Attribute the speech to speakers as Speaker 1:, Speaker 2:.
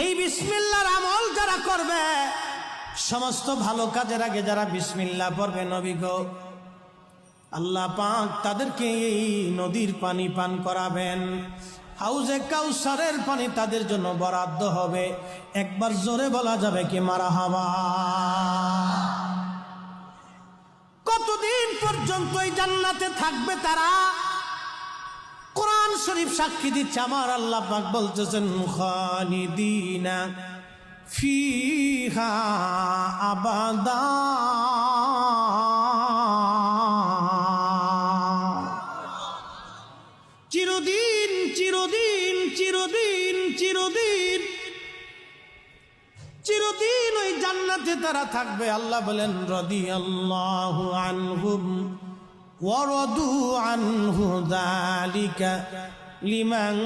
Speaker 1: এই বিসমিল্লাহর আমল যারা করবে, সমস্ত ভালো কাজের আগে যারা বিসমিল্লাহ পড়বে, নবী গো আল্লাহ পাক তাদেরকে এই নদীর পানি পান করাবেন। হাউজে কাউসারের পানি তাদের জন্য বরাদ্দ হবে। একবার জোরে বলা যাবে কি মারহাবা? কতদিন পর্যন্ত এই জান্নাতে থাকবে তারা? কোরআন শরীফ সাক্ষী দিচ্ছে, আমার আল্লাহ পাক বলতেছেন খালিদিনা ফিহা আবাদা। চিরদিন চিরদিন চিরদিন চিরদিন চিরদিন ওই জান্নাতে তারা থাকবে। আল্লাহ বলেন রাদিয়াল্লাহু আনহুম ওয়া রাদু আনহু যালিকা লিমান